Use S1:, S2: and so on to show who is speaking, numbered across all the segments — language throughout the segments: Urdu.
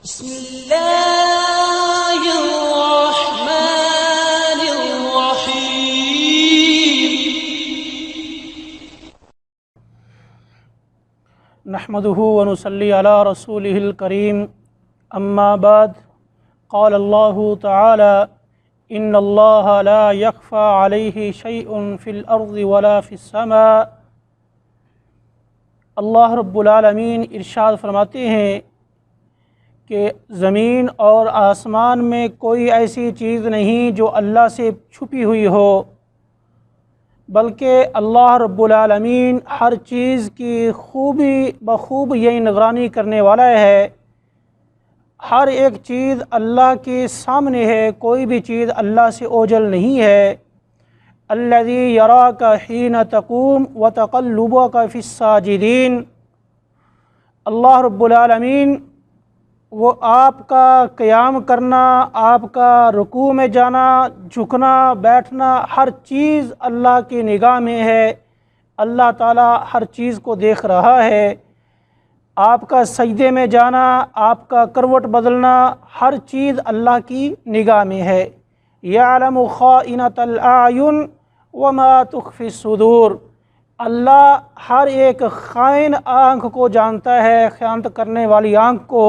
S1: بسم اللہ الرحمن الرحیم
S2: نحمده ونصلي على رسوله الكريم اما بعد قال الله تعالى ان الله لا يخفى عليه شيء في الارض ولا في السماء۔ اللہ رب العالمین ارشاد فرماتے ہیں کہ زمین اور آسمان میں کوئی ایسی چیز نہیں جو اللہ سے چھپی ہوئی ہو، بلکہ اللہ رب العالمین ہر چیز کی خوبی بخوب یہ نگرانی کرنے والا ہے۔ ہر ایک چیز اللہ کے سامنے ہے، کوئی بھی چیز اللہ سے اوجھل نہیں ہے۔ الذی یراک حین تقوم وتقلبک فی الساجدین، اللہ رب العالمین وہ آپ کا قیام کرنا، آپ کا رکوع میں جانا، جھکنا، بیٹھنا، ہر چیز اللہ کی نگاہ میں ہے۔ اللہ تعالیٰ ہر چیز کو دیکھ رہا ہے۔ آپ کا سجدے میں جانا، آپ کا کروٹ بدلنا، ہر چیز اللہ کی نگاہ میں ہے۔ یعلم خائنۃ الاعین وما تخفی الصدور، اللہ ہر ایک خائن آنکھ کو جانتا ہے، خیانت کرنے والی آنکھ کو،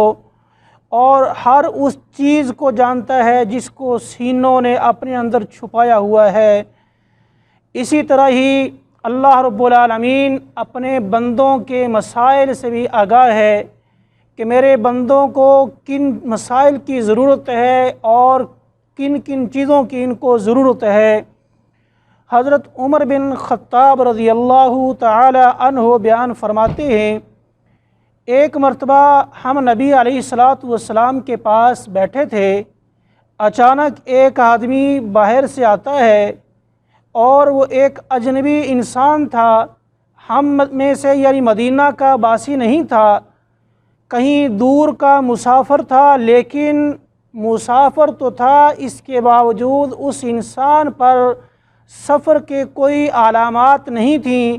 S2: اور ہر اس چیز کو جانتا ہے جس کو سینوں نے اپنے اندر چھپایا ہوا ہے۔ اسی طرح ہی اللہ رب العالمین اپنے بندوں کے مسائل سے بھی آگاہ ہے کہ میرے بندوں کو کن مسائل کی ضرورت ہے اور کن کن چیزوں کی ان کو ضرورت ہے۔ حضرت عمر بن خطاب رضی اللہ تعالی عنہ بیان فرماتے ہیں، ایک مرتبہ ہم نبی علیہ السلام کے پاس بیٹھے تھے، اچانک ایک آدمی باہر سے آتا ہے اور وہ ایک اجنبی انسان تھا، ہم میں سے یعنی مدینہ کا باسی نہیں تھا، کہیں دور کا مسافر تھا، لیکن مسافر تو تھا، اس کے باوجود اس انسان پر سفر کے کوئی علامات نہیں تھیں،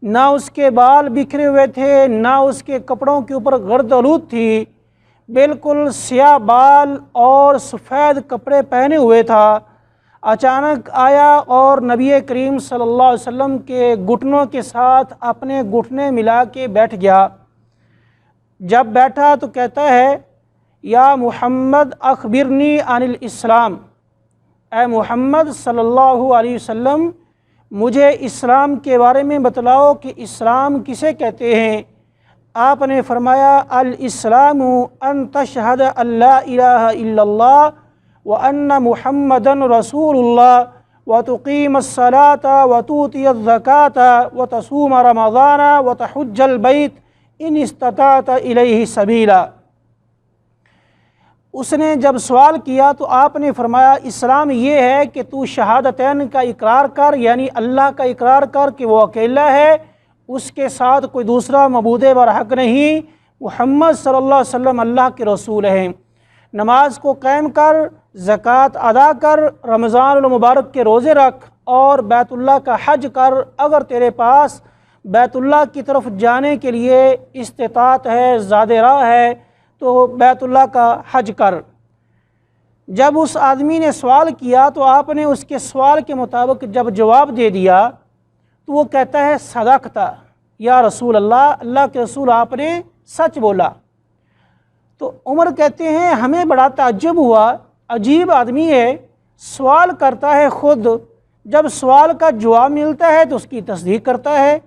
S2: نہ اس کے بال بکھرے ہوئے تھے، نہ اس کے کپڑوں کے اوپر گرد آلود تھی، بالکل سیاہ بال اور سفید کپڑے پہنے ہوئے تھا۔ اچانک آیا اور نبی کریم صلی اللہ علیہ وسلم کے گھٹنوں کے ساتھ اپنے گھٹنے ملا کے بیٹھ گیا۔ جب بیٹھا تو کہتا ہے، یا محمد اخبرنی عن الاسلام، اے محمد صلی اللہ علیہ وسلم مجھے اسلام کے بارے میں بتلاؤ کہ اسلام کسے کہتے ہیں۔ آپ نے فرمایا، الاسلام ان تشہد ان لا الہ الا اللہ وان محمدا رسول اللہ وتقیم الصلاۃ وتؤتی الزکاۃ وتصوم رمضان وتحج البیت ان استطعت الیہ سبیلا۔ اس نے جب سوال کیا تو آپ نے فرمایا، اسلام یہ ہے کہ تو شہادتین کا اقرار کر، یعنی اللہ کا اقرار کر کہ وہ اکیلا ہے، اس کے ساتھ کوئی دوسرا معبود برحق نہیں، محمد صلی اللہ علیہ وسلم اللہ کے رسول ہیں، نماز کو قائم کر، زکوٰۃ ادا کر، رمضان المبارک کے روزے رکھ، اور بیت اللہ کا حج کر، اگر تیرے پاس بیت اللہ کی طرف جانے کے لیے استطاعت ہے، زاد راہ ہے، تو بیت اللہ کا حج کر۔ جب اس آدمی نے سوال کیا تو آپ نے اس کے سوال کے مطابق جب جواب دے دیا تو وہ کہتا ہے، صدقت یا رسول اللہ، اللہ کے رسول آپ نے سچ بولا۔ تو عمر کہتے ہیں، ہمیں بڑا تعجب ہوا، عجیب آدمی ہے، سوال کرتا ہے خود، جب سوال کا جواب ملتا ہے تو اس کی تصدیق کرتا ہے۔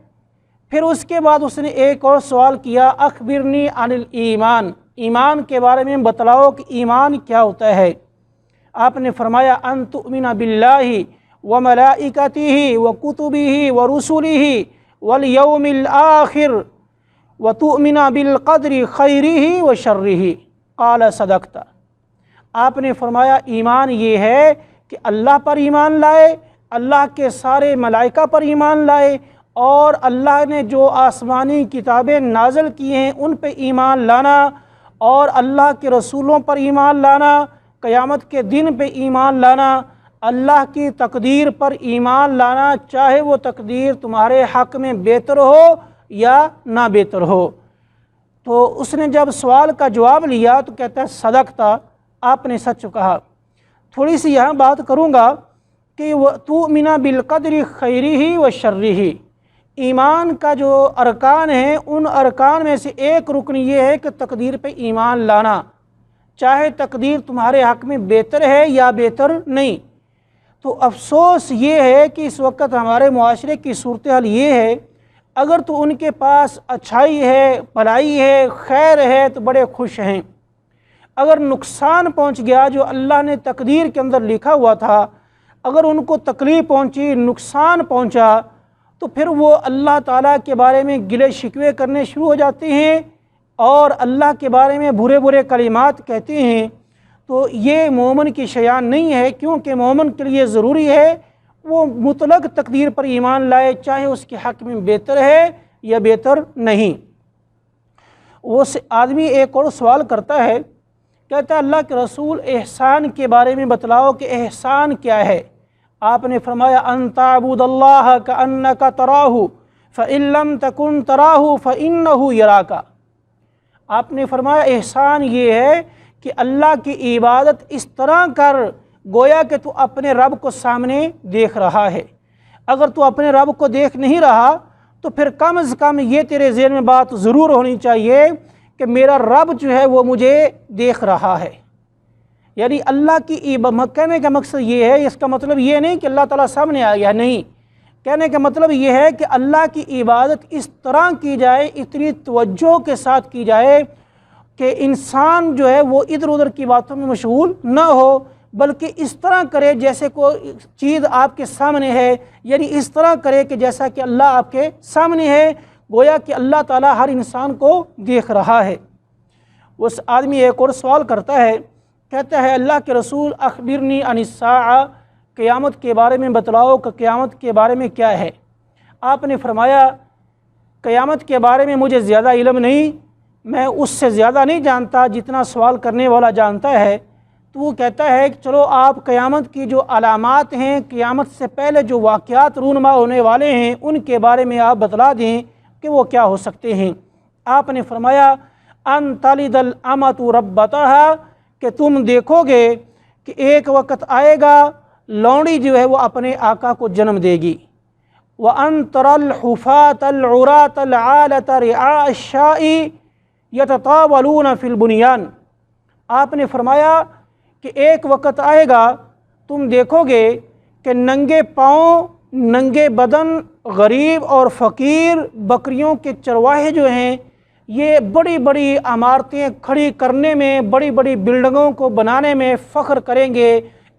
S2: پھر اس کے بعد اس نے ایک اور سوال کیا، اخبرنی عن الایمان، ایمان کے بارے میں بتلاؤ کہ ایمان کیا ہوتا ہے۔ آپ نے فرمایا، ان تؤمن باللہ وملائکتہ وکتبہ ورسلہ والیوم الآخر وتؤمن بالقدر خیرہ وشرہ، قال صدقت۔ آپ نے فرمایا، ایمان یہ ہے کہ اللہ پر ایمان لائے، اللہ کے سارے ملائکہ پر ایمان لائے، اور اللہ نے جو آسمانی کتابیں نازل کی ہیں ان پہ ایمان لانا، اور اللہ کے رسولوں پر ایمان لانا، قیامت کے دن پہ ایمان لانا، اللہ کی تقدیر پر ایمان لانا، چاہے وہ تقدیر تمہارے حق میں بہتر ہو یا نہ بہتر ہو۔ تو اس نے جب سوال کا جواب لیا تو کہتا ہے صدقتا، آپ نے سچ کہا۔ تھوڑی سی یہاں بات کروں گا کہ تؤمن بالقدر خیرہ و شرہ، ایمان کا جو ارکان ہیں ان ارکان میں سے ایک رکن یہ ہے کہ تقدیر پہ ایمان لانا، چاہے تقدیر تمہارے حق میں بہتر ہے یا بہتر نہیں۔ تو افسوس یہ ہے کہ اس وقت ہمارے معاشرے کی صورتحال یہ ہے، اگر تو ان کے پاس اچھائی ہے، بھلائی ہے، خیر ہے تو بڑے خوش ہیں، اگر نقصان پہنچ گیا جو اللہ نے تقدیر کے اندر لکھا ہوا تھا، اگر ان کو تکلیف پہنچی، نقصان پہنچا، تو پھر وہ اللہ تعالیٰ کے بارے میں گلے شکوے کرنے شروع ہو جاتے ہیں اور اللہ کے بارے میں برے برے کلمات کہتے ہیں۔ تو یہ مومن کی شیان نہیں ہے، کیونکہ مومن کے لیے ضروری ہے وہ مطلق تقدیر پر ایمان لائے، چاہے اس کے حق میں بہتر ہے یا بہتر نہیں۔ وہ آدمی ایک اور سوال کرتا ہے، کہتا ہے اللہ کے رسول احسان کے بارے میں بتلاؤ کہ احسان کیا ہے؟ آپ نے فرمایا ان تعبد اللہ کأنک تراہ فإن لم تکن تراہ فإنہ یراک۔ آپ نے فرمایا احسان یہ ہے کہ اللہ کی عبادت اس طرح کر گویا کہ تو اپنے رب کو سامنے دیکھ رہا ہے۔ اگر تو اپنے رب کو دیکھ نہیں رہا تو پھر کم از کم یہ تیرے ذہن میں بات ضرور ہونی چاہیے کہ میرا رب جو ہے وہ مجھے دیکھ رہا ہے۔ یعنی اللہ کی کہنے کا مقصد یہ ہے، اس کا مطلب یہ نہیں کہ اللہ تعالیٰ سامنے آ گیا، نہیں، کہنے کا مطلب یہ ہے کہ اللہ کی عبادت اس طرح کی جائے، اتنی توجہ کے ساتھ کی جائے کہ انسان جو ہے وہ ادھر ادھر کی باتوں میں مشغول نہ ہو، بلکہ اس طرح کرے جیسے کوئی چیز آپ کے سامنے ہے، یعنی اس طرح کرے کہ جیسا کہ اللہ آپ کے سامنے ہے، گویا کہ اللہ تعالیٰ ہر انسان کو دیکھ رہا ہے۔ اس آدمی ایک اور سوال کرتا ہے، کہتا ہے اللہ کے رسول اخبرنی عن الساعہ، قیامت کے بارے میں بتلاؤ کہ قیامت کے بارے میں کیا ہے؟ آپ نے فرمایا قیامت کے بارے میں مجھے زیادہ علم نہیں، میں اس سے زیادہ نہیں جانتا جتنا سوال کرنے والا جانتا ہے۔ تو وہ کہتا ہے کہ چلو آپ قیامت کی جو علامات ہیں، قیامت سے پہلے جو واقعات رونما ہونے والے ہیں ان کے بارے میں آپ بتلا دیں کہ وہ کیا ہو سکتے ہیں۔ آپ نے فرمایا ان تلد الامۃ ربتہا، کہ تم دیکھو گے کہ ایک وقت آئے گا لونڈی جو ہے وہ اپنے آقا کو جنم دے گی۔ وَأَن تَرَى الْحُفَاةَ الْعُرَاةَ الْعَالَةَ رِعَاءَ الشَّاءِ يَتَطَاوَلُونَ فِي الْبُنْيَانِ۔ آپ نے فرمایا کہ ایک وقت آئے گا تم دیکھو گے کہ ننگے پاؤں، ننگے بدن، غریب اور فقیر بکریوں کے چرواہے جو ہیں یہ بڑی بڑی عمارتیں کھڑی کرنے میں، بڑی بڑی بلڈنگوں کو بنانے میں فخر کریں گے،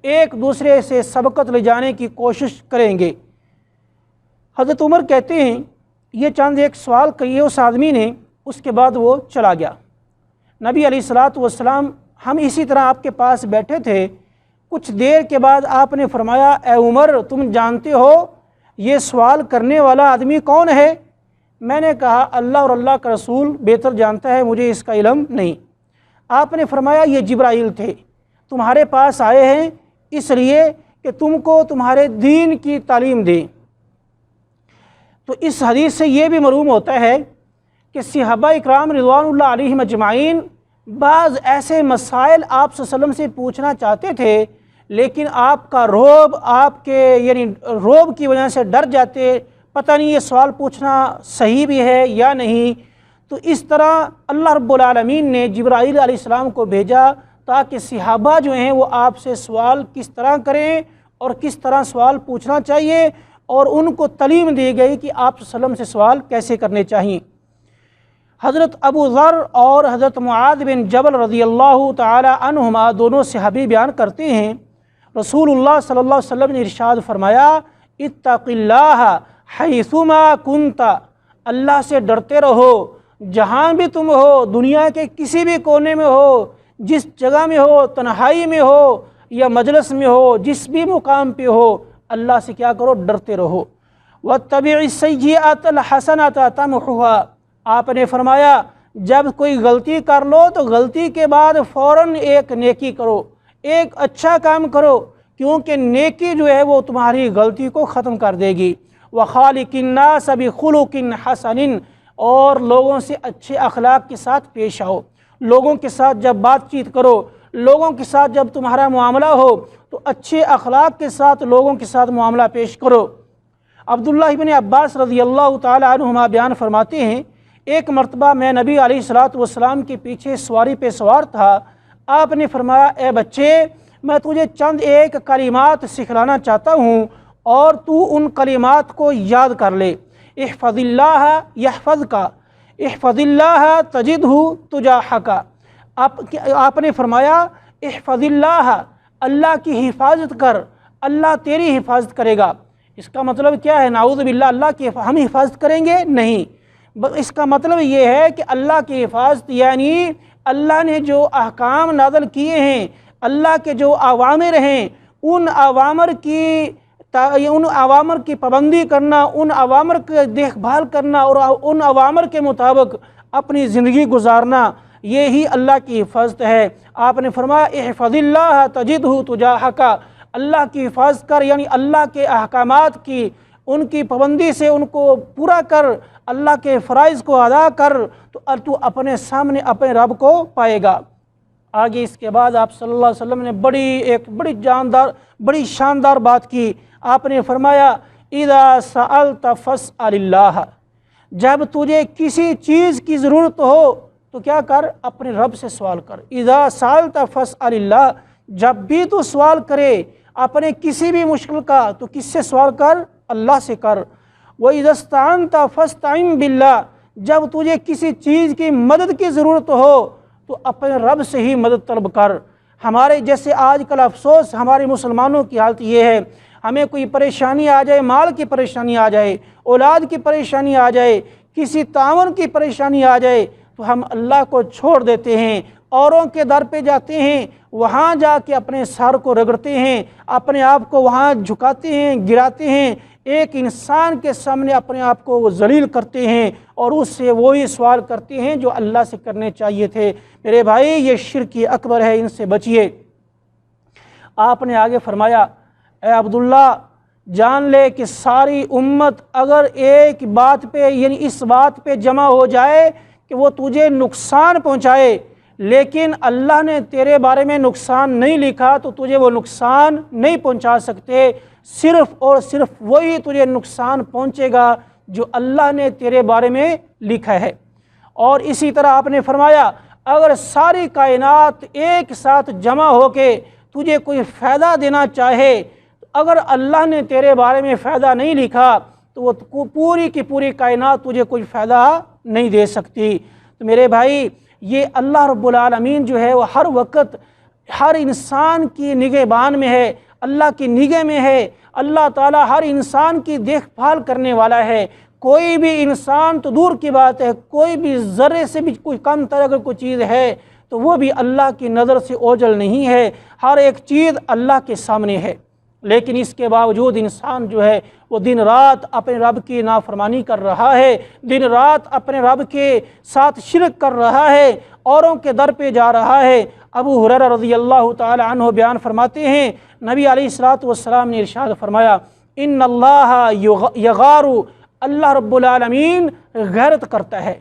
S2: ایک دوسرے سے سبقت لے جانے کی کوشش کریں گے۔ حضرت عمر کہتے ہیں یہ چند ایک سوال کیے اس آدمی نے، اس کے بعد وہ چلا گیا۔ نبی علیہ الصلاۃ والسلام ہم اسی طرح آپ کے پاس بیٹھے تھے، کچھ دیر کے بعد آپ نے فرمایا اے عمر تم جانتے ہو یہ سوال کرنے والا آدمی کون ہے؟ میں نے کہا اللہ اور اللہ کا رسول بہتر جانتا ہے، مجھے اس کا علم نہیں۔ آپ نے فرمایا یہ جبرائیل تھے، تمہارے پاس آئے ہیں اس لیے کہ تم کو تمہارے دین کی تعلیم دیں۔ تو اس حدیث سے یہ بھی معلوم ہوتا ہے کہ صحابہ اکرام رضوان اللہ علیہم اجمعین بعض ایسے مسائل آپ صلی اللہ علیہ وسلم سے پوچھنا چاہتے تھے، لیکن آپ کا رعب، آپ کے یعنی رعب کی وجہ سے ڈر جاتے، پتہ نہیں یہ سوال پوچھنا صحیح بھی ہے یا نہیں۔ تو اس طرح اللہ رب العالمین نے جبرائیل علیہ السلام کو بھیجا تاکہ صحابہ جو ہیں وہ آپ سے سوال کس طرح کریں اور کس طرح سوال پوچھنا چاہیے، اور ان کو تعلیم دی گئی کہ آپ صلی اللہ علیہ وسلم سے سوال کیسے کرنے چاہیے۔ حضرت ابو ذر اور حضرت معاذ بن جبل رضی اللہ تعالی عنہما دونوں صحابی بیان کرتے ہیں رسول اللہ صلی اللہ علیہ وسلم نے ارشاد فرمایا اتق اللہ حیثما کنت، اللہ سے ڈرتے رہو جہاں بھی تم ہو، دنیا کے کسی بھی کونے میں ہو، جس جگہ میں ہو، تنہائی میں ہو یا مجلس میں ہو، جس بھی مقام پہ ہو، اللہ سے کیا کرو؟ ڈرتے رہو۔ وَاتَّبِعِ السَّيِّئَةَ الْحَسَنَةَ تَمْحُوهَا، آپ نے فرمایا جب کوئی غلطی کر لو تو غلطی کے بعد فوراً ایک نیکی کرو، ایک اچھا کام کرو، کیونکہ نیکی جو ہے وہ تمہاری غلطی کو ختم کر دے گی۔ وَخَالِقِ النَّاسَ بِخُلُقٍ حَسَنٍ، اور لوگوں سے اچھے اخلاق کے ساتھ پیش آؤ، لوگوں کے ساتھ جب بات چیت کرو، لوگوں کے ساتھ جب تمہارا معاملہ ہو تو اچھے اخلاق کے ساتھ لوگوں کے ساتھ معاملہ پیش کرو۔ عبداللہ ابن عباس رضی اللہ تعالی عنہما بیان فرماتے ہیں، ایک مرتبہ میں نبی علیہ الصلوۃ والسلام کے پیچھے سواری پہ سوار تھا، آپ نے فرمایا اے بچے میں تجھے چند ایک کلمات سکھلانا چاہتا ہوں اور تو ان کلمات کو یاد کر لے۔ احفظ اللہ یحفظک، احفظ اللہ تجدہ تجاہک۔ آپ نے فرمایا احفظ اللہ، اللہ کی حفاظت کر، اللہ تیری حفاظت کرے گا۔ اس کا مطلب کیا ہے؟ نعوذ باللہ اللہ کی ہم حفاظت کریں گے؟ نہیں، اس کا مطلب یہ ہے کہ اللہ کی حفاظت یعنی اللہ نے جو احکام نازل کیے ہیں، اللہ کے جو اوامر ہیں، ان اوامر کی پابندی کرنا، ان اوامر کی دیکھ بھال کرنا اور ان اوامر کے مطابق اپنی زندگی گزارنا، یہی اللہ کی حفاظت ہے۔ آپ نے فرمایا احفظ اللہ تجدہ تجاہک، اللہ کی حفاظت کر یعنی اللہ کے احکامات کی، ان کی پابندی سے ان کو پورا کر، اللہ کے فرائض کو ادا کر، تو اپنے سامنے اپنے رب کو پائے گا۔ آگے اس کے بعد آپ صلی اللہ علیہ وسلم نے بڑی شاندار بات کی۔ آپ نے فرمایا اذا سألت فاسأل اللہ، جب تجھے کسی چیز کی ضرورت ہو تو کیا کر؟ اپنے رب سے سوال کر۔ اذا سألت فاسأل اللہ، جب بھی تو سوال کرے اپنے کسی بھی مشکل کا تو کس سے سوال کر؟ اللہ سے کر۔ وَإِذَا اسْتَعَنْتَ فَاسْتَعِنْ بِاللَّهِ، جب تجھے کسی چیز کی مدد کی ضرورت ہو تو اپنے رب سے ہی مدد طلب کر۔ ہمارے جیسے آج کل افسوس ہمارے مسلمانوں کی حالت یہ ہے، ہمیں کوئی پریشانی آ جائے، مال کی پریشانی آ جائے، اولاد کی پریشانی آ جائے، کسی تعاون کی پریشانی آ جائے تو ہم اللہ کو چھوڑ دیتے ہیں، اوروں کے در پہ جاتے ہیں، وہاں جا کے اپنے سر کو رگڑتے ہیں، اپنے آپ کو وہاں جھکاتے ہیں، گراتے ہیں، ایک انسان کے سامنے اپنے آپ کو وہ ذلیل کرتے ہیں اور اس سے وہی سوال کرتے ہیں جو اللہ سے کرنے چاہیے تھے۔ میرے بھائی یہ شرک اکبر ہے، ان سے بچیے۔ آپ نے آگے فرمایا اے عبداللہ جان لے کہ ساری امت اگر ایک بات پہ یعنی اس بات پہ جمع ہو جائے کہ وہ تجھے نقصان پہنچائے، لیکن اللہ نے تیرے بارے میں نقصان نہیں لکھا تو تجھے وہ نقصان نہیں پہنچا سکتے، صرف اور صرف وہی تجھے نقصان پہنچے گا جو اللہ نے تیرے بارے میں لکھا ہے۔ اور اسی طرح آپ نے فرمایا اگر ساری کائنات ایک ساتھ جمع ہو کے تجھے کوئی فائدہ دینا چاہے، اگر اللہ نے تیرے بارے میں فائدہ نہیں لکھا تو وہ پوری کی پوری کائنات تجھے کوئی فائدہ نہیں دے سکتی۔ تو میرے بھائی یہ اللہ رب العالمین جو ہے وہ ہر وقت ہر انسان کی نگہبان میں ہے، اللہ کی نگہ میں ہے۔ اللہ تعالیٰ ہر انسان کی دیکھ بھال کرنے والا ہے۔ کوئی بھی انسان تو دور کی بات ہے، کوئی بھی ذرے سے بھی کوئی کم تر اگر کوئی چیز ہے تو وہ بھی اللہ کی نظر سے اوجھل نہیں ہے، ہر ایک چیز اللہ کے سامنے ہے۔ لیکن اس کے باوجود انسان جو ہے وہ دن رات اپنے رب کی نافرمانی کر رہا ہے، دن رات اپنے رب کے ساتھ شرک کر رہا ہے، اوروں کے در پہ جا رہا ہے۔ ابو ہریرہ رضی اللہ تعالی عنہ بیان فرماتے ہیں نبی علیہ الصلوۃ والسلام نے ارشاد فرمایا ان اللہ یغار، اللہ رب العالمین غیرت کرتا ہے،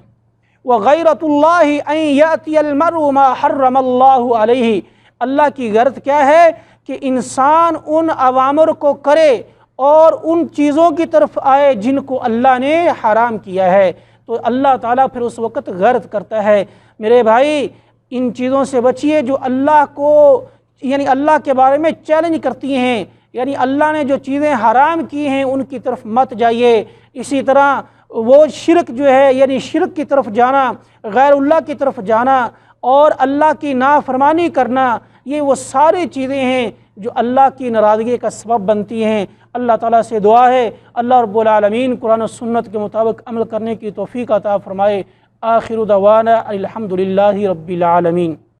S2: وغیرت اللہ ان یاتی المرء ما حرم اللہ علیہ، اللہ کی غیرت کیا ہے کہ انسان ان اوامر کو کرے اور ان چیزوں کی طرف آئے جن کو اللہ نے حرام کیا ہے، تو اللہ تعالیٰ پھر اس وقت غیرت کرتا ہے۔ میرے بھائی ان چیزوں سے بچیے جو اللہ کو یعنی اللہ کے بارے میں چیلنج کرتی ہیں، یعنی اللہ نے جو چیزیں حرام کی ہیں ان کی طرف مت جائیے۔ اسی طرح وہ شرک جو ہے یعنی شرک کی طرف جانا، غیر اللہ کی طرف جانا اور اللہ کی نافرمانی کرنا، یہ وہ ساری چیزیں ہیں جو اللہ کی ناراضگی کا سبب بنتی ہیں۔ اللہ تعالیٰ سے دعا ہے اللہ رب العالمین قرآن و سنت کے مطابق عمل کرنے کی توفیق عطا فرمائے۔ آخر دعوانا الحمد للہ رب العالمین۔